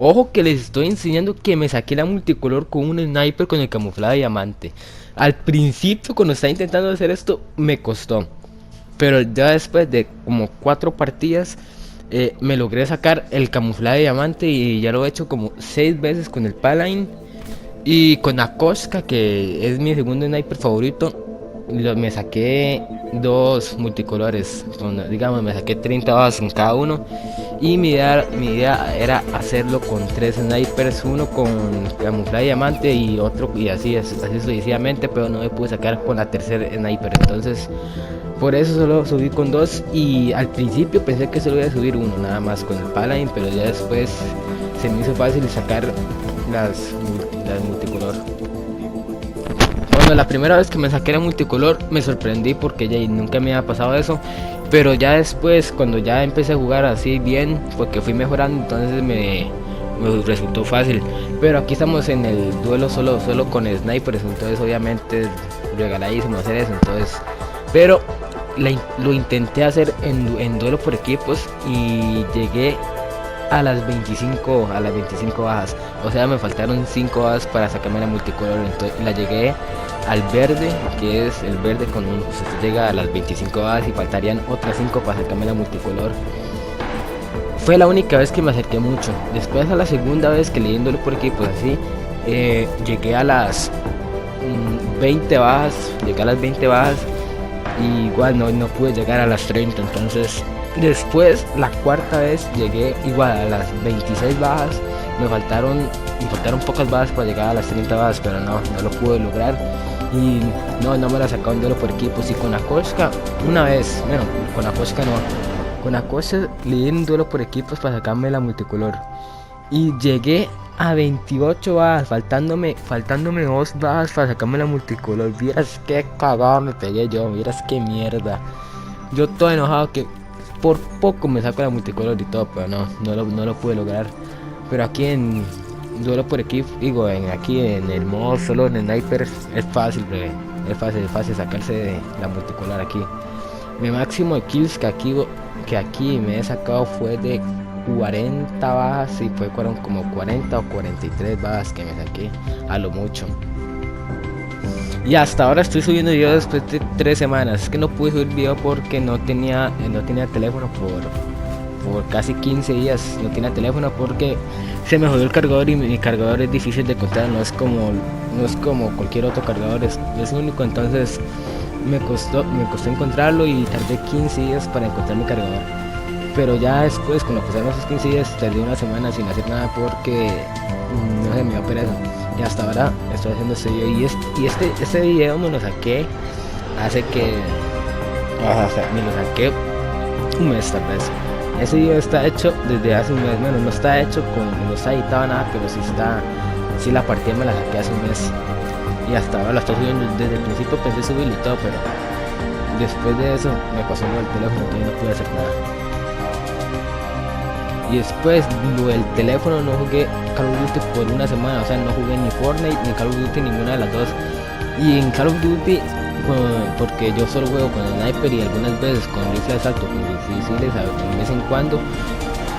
Ojo que les estoy enseñando que me saqué la multicolor con un sniper con el camuflaje de diamante. Al principio cuando estaba intentando hacer esto me costó, pero ya después de como 4 partidas me logré sacar el camuflaje de diamante y ya lo he hecho como 6 veces con el Paladin y con Akoska, que es mi segundo sniper favorito. Me saqué dos multicolores, digamos me saqué 30 bajas en cada uno y mi idea era hacerlo con 3 snipers, uno con camuflaje diamante y otro y así sucesivamente, pero no me pude sacar con la tercera sniper, entonces por eso solo subí con dos y al principio pensé que solo iba a subir uno nada más con el Paladin, pero ya después se me hizo fácil sacar las multicolor. Bueno, la primera vez que me saqué la multicolor me sorprendí porque ya nunca me había pasado eso, pero ya después cuando ya empecé a jugar así bien, porque fui mejorando, entonces me resultó fácil. Pero aquí estamos en el duelo solo con snipers, entonces obviamente es regaladísimo hacer eso, entonces, pero lo intenté hacer en duelo por equipos y llegué a las 25 bajas. O sea, me faltaron 5 bajas para sacarme la multicolor. Entonces la llegué al verde, que es el verde con un. Pues, usted llega a las 25 bajas y faltarían otras 5 para sacarme la multicolor. Fue la única vez que me acerqué mucho. Después a la segunda vez que leyéndolo por equipos así, llegué a las 20 bajas. Llegué a las 20 bajas. Y igual no pude llegar a las 30, entonces después la cuarta vez llegué igual a las 26 bajas, me faltaron pocas bajas para llegar a las 30 bajas, pero no lo pude lograr y no me la sacaron de lo por equipos. Y con Akoska una vez, bueno, con Akoska no, con Akoska le di un duelo por equipos para sacarme la multicolor y llegué a 28 bajas, faltándome 2 bajas para sacarme la multicolor. Vieras qué cagado me pegué yo, vieras qué mierda. Yo todo enojado que por poco me saco la multicolor y todo, pero no lo pude lograr. Pero aquí en duelo por equipo, digo, aquí en el modo solo en sniper es fácil, breve. Es fácil sacarse la multicolor aquí. Mi máximo de kills que aquí me he sacado fue de 40 bajas y fueron como 40 o 43 bajas que me saqué a lo mucho. Y hasta ahora estoy subiendo video después de 3 semanas. Es que no pude subir video porque no tenía teléfono por casi 15 días. No tenía teléfono porque se me jodió el cargador y mi cargador es difícil de encontrar. No es como cualquier otro cargador, es único. Entonces me costó encontrarlo y tardé 15 días para encontrar mi cargador. Pero ya después, cuando pasaron esos 15 días, tardé una semana sin hacer nada porque no sé, me dio pereza. Y hasta ahora estoy haciendo este video. Este video me lo saqué hace que. O sea, me lo saqué un mes tal vez. Ese video está hecho desde hace un mes. Bueno, no está editado nada, pero sí la partida me la saqué hace un mes. Y hasta ahora la estoy subiendo. Desde el principio pensé subirlo y todo, pero después de eso me pasó lo del teléfono que no pude hacer nada. Y después lo del teléfono no jugué Call of Duty por una semana, o sea, no jugué ni Fortnite ni Call of Duty, ninguna de las dos. Y en Call of Duty, porque yo solo juego con sniper y algunas veces con rifle de asalto, con difíciles de vez en cuando.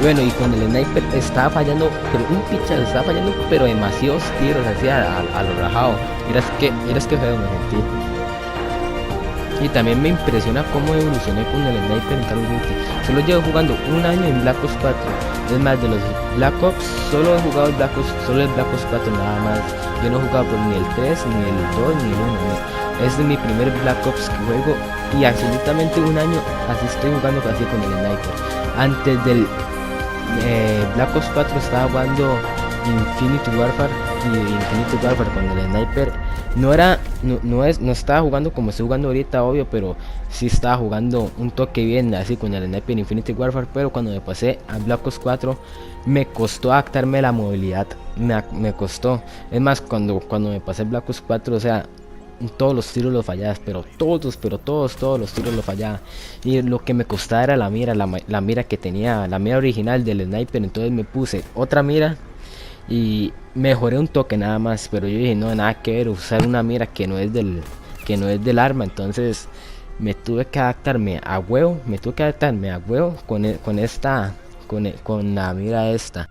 Bueno, y con el sniper estaba fallando, pero un pichazo, estaba fallando, pero demasiados tiros así a lo rajado. Miras que feo me sentí. Y también me impresiona cómo evolucioné con el sniper en Call of Duty. Solo llevo jugando un año en Black Ops 4. Es más, de los Black Ops, solo he jugado solo el Black Ops 4 nada más. Yo no he jugado por ni el 3, ni el 2, ni el 1. Es mi primer Black Ops que juego y absolutamente un año así estoy jugando casi con el sniper. Antes del Black Ops 4 estaba jugando Infinity Warfare y Infinity Warfare con el sniper no estaba jugando como estoy jugando ahorita, obvio, pero sí estaba jugando un toque bien así con el sniper Infinity Warfare. Pero cuando me pasé a Black Ops 4 me costó adaptarme a la movilidad, me costó. Es más, cuando me pasé Black Ops 4, o sea, todos los tiros los fallaba, pero todos los tiros los fallaba. Y lo que me costaba era la mira, la mira que tenía, la mira original del sniper. Entonces me puse otra mira y mejoré un toque nada más, pero yo dije no, nada que ver, usar una mira que no es del arma. Entonces me tuve que adaptarme a huevo, con la mira esta.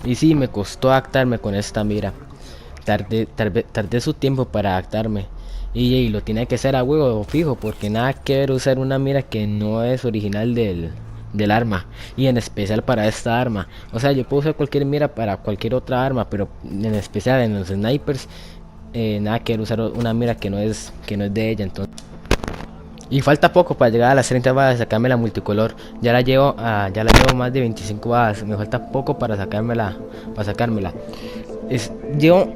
Y sí, me costó adaptarme con esta mira. Tardé su tiempo para adaptarme. Y lo tiene que hacer a huevo fijo, porque nada que ver usar una mira que no es original del arma. Y en especial para esta arma. O sea, yo puedo usar cualquier mira para cualquier otra arma, pero en especial en los snipers, nada que ver usar una mira que no es de ella. Entonces, y falta poco para llegar a las 30 balas, sacarme la multicolor. Ya la llevo más de 25 balas. Me falta poco para sacármela. Llevo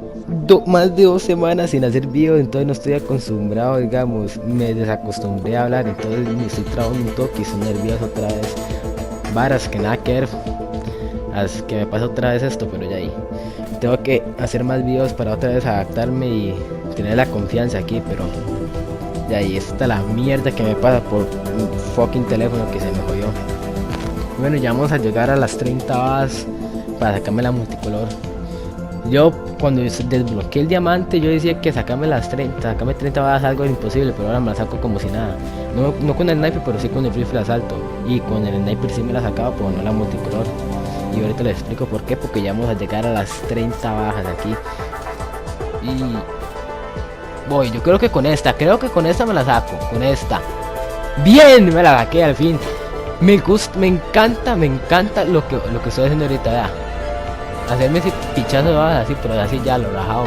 más de 2 semanas sin hacer videos, entonces no estoy acostumbrado, digamos. Me desacostumbré a hablar, entonces me estoy trabando un toque y estoy nervioso otra vez. Varas que nada que ver. Que me pasa otra vez esto, pero ya ahí. Tengo que hacer más videos para otra vez adaptarme y tener la confianza aquí, pero ya ahí está la mierda que me pasa por un fucking teléfono que se me jodió. Bueno, ya vamos a llegar a las 30 balas para sacarme la multicolor. Yo cuando desbloqueé el diamante yo decía que sacarme 30 balas algo era imposible, pero ahora me la saco como si nada. No con el sniper, pero sí con el rifle de asalto. Y con el sniper sí me la sacaba, pero no la multicolor. Y ahorita les explico por qué, porque ya vamos a llegar a las 30 bajas aquí. Y yo creo que con esta me la saco, con esta. Bien, me la saqué al fin. Me gusta, me encanta lo que estoy haciendo ahorita, ya. Hacerme ese pichazo de bajas así, pero así ya lo rajado.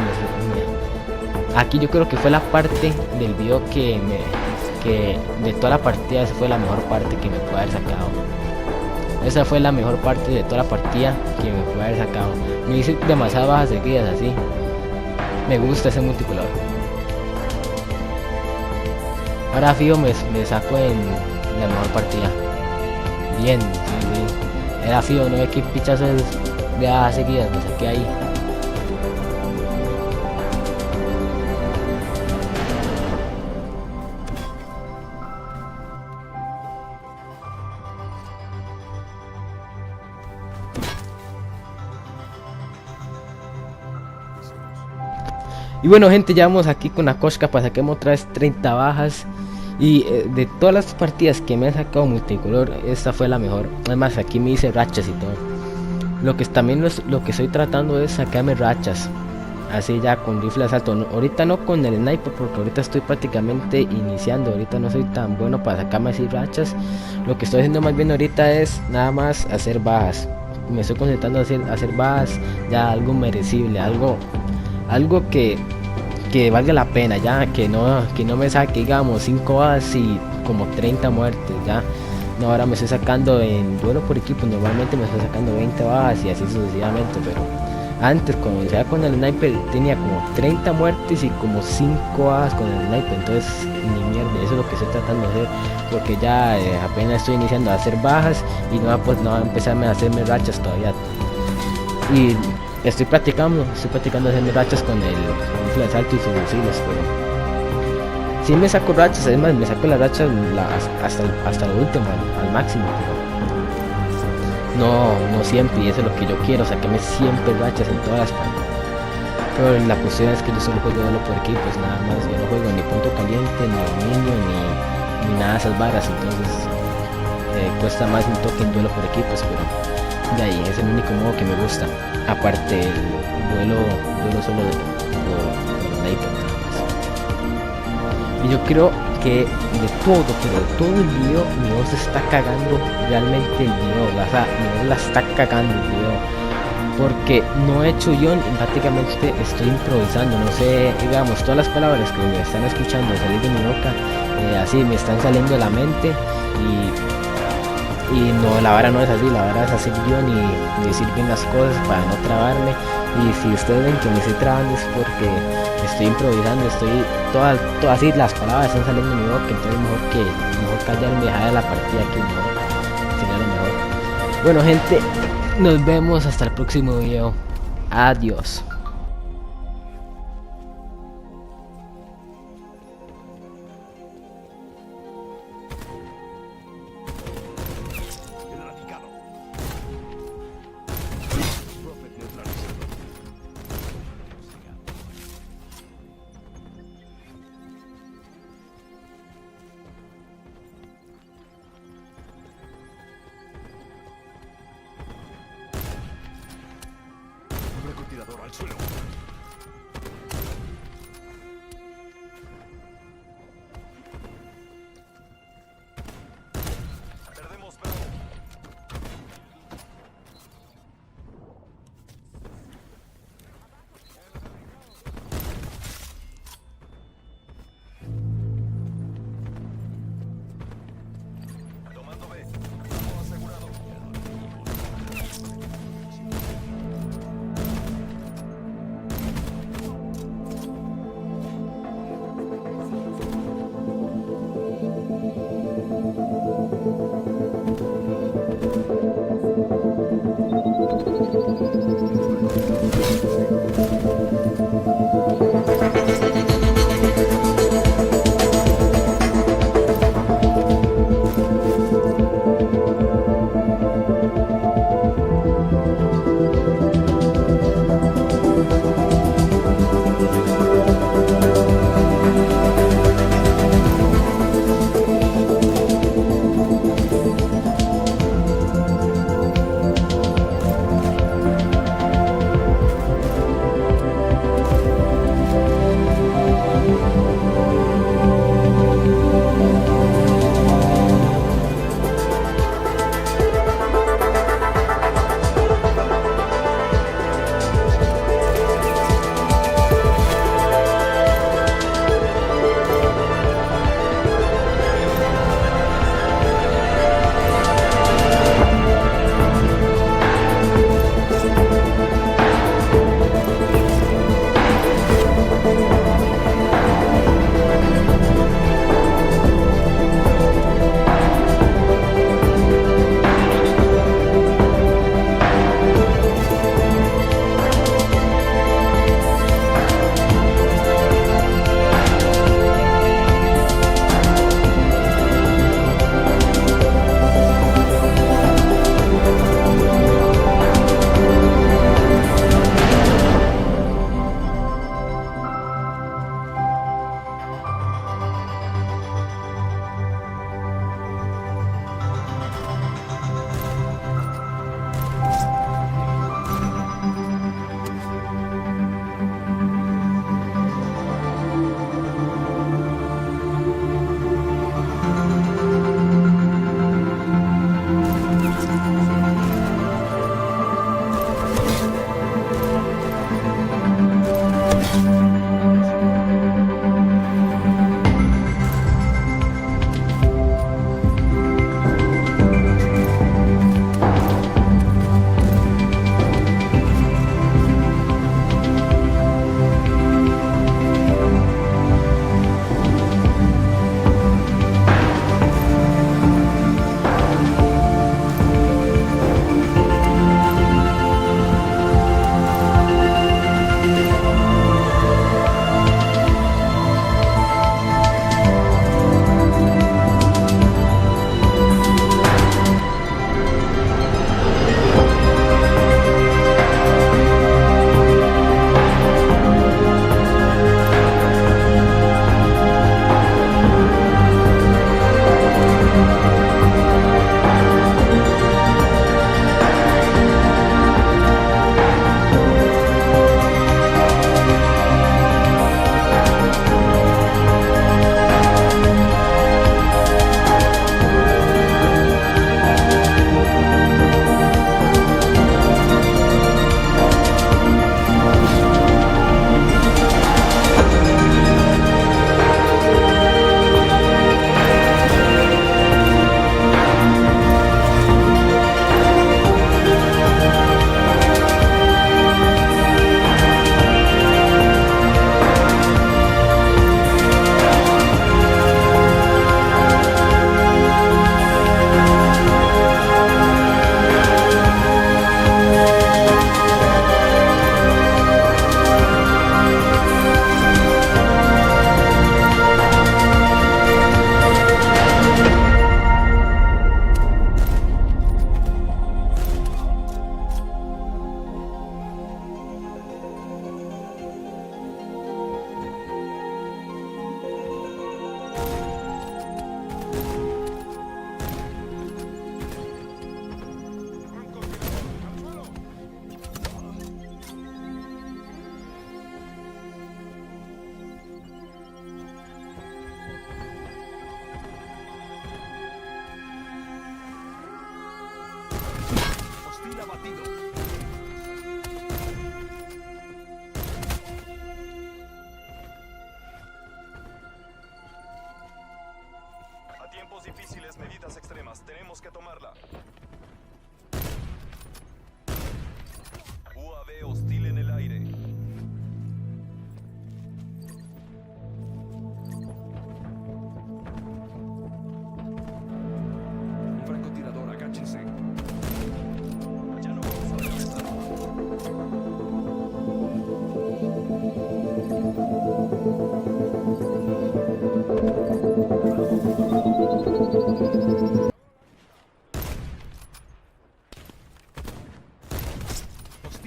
Aquí yo creo que fue la parte del video que de toda la partida, esa fue la mejor parte que me pude haber sacado. Esa fue la mejor parte de toda la partida que me pude haber sacado. Me hice demasiadas bajas seguidas así. Me gusta ese multicolor. Ahora fijo me saco en la mejor partida. Bien, sí. Era fijo, no hay que pichazo de bajas seguidas, me saqué ahí. Y bueno, gente, ya vamos aquí con la Koshka para saquemos otra vez 30 bajas. Y de todas las partidas que me he sacado multicolor, esta fue la mejor. Además, aquí me hice rachas y todo. Lo que estoy tratando es sacarme rachas. Así ya con rifle de asalto. Ahorita no con el sniper, porque ahorita estoy prácticamente iniciando. Ahorita no soy tan bueno para sacarme así rachas. Lo que estoy haciendo más bien ahorita es nada más hacer bajas. Me estoy concentrando en hacer bajas, ya algo merecible, algo que valga la pena, ya que no me saque, digamos, 5 bajas y como 30 muertes, ya. No, ahora me estoy sacando en duelo por equipo, normalmente me estoy sacando 20 bajas y así sucesivamente, pero antes cuando iniciaba con el sniper tenía como 30 muertes y como 5 bajas con el sniper, entonces ni mierda, eso es lo que estoy tratando de hacer, porque ya apenas estoy iniciando a hacer bajas y no va a empezarme a hacerme rachas todavía. Y estoy practicando hacerme rachas con el rifle de asalto y sus fusiles, pero si me saco rachas, además me saco las rachas hasta lo último, al máximo, pero no siempre, y eso es lo que yo quiero, sacarme siempre rachas en todas las partidas. Pero la cuestión es que yo solo juego duelo por equipos, nada más. Yo no juego ni punto caliente, ni dominio, ni nada de esas barras, entonces cuesta más un toque en duelo por equipos, pero de ahí es el único modo que me gusta, aparte el duelo solo por sniper. Y yo creo que de todo el video mi voz está cagando realmente el video, o sea, mi voz la está cagando el video, porque no he hecho guión, prácticamente estoy improvisando, no sé, digamos, todas las palabras que me están escuchando salir de mi boca, así me están saliendo de la mente y no, la vara no es así, la vara es hacer guión y decir bien las cosas para no trabarme. Y si ustedes ven que me estoy trabando es porque estoy improvisando, todas así las palabras están saliendo de mi boca, entonces mejor callarme y dejar la partida aquí, mejor, sería lo mejor. Bueno, gente, nos vemos hasta el próximo video. Adiós. al suelo. Perdemos Bravo. Tomando B. Bravo asegurado.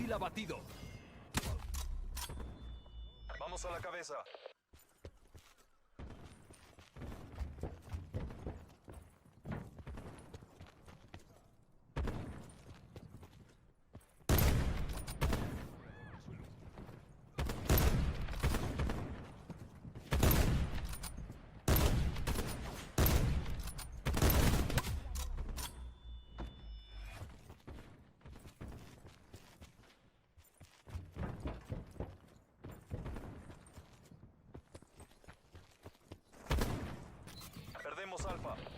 Hostil abatido. Vamos a la cabeza. Perdemos Alfa.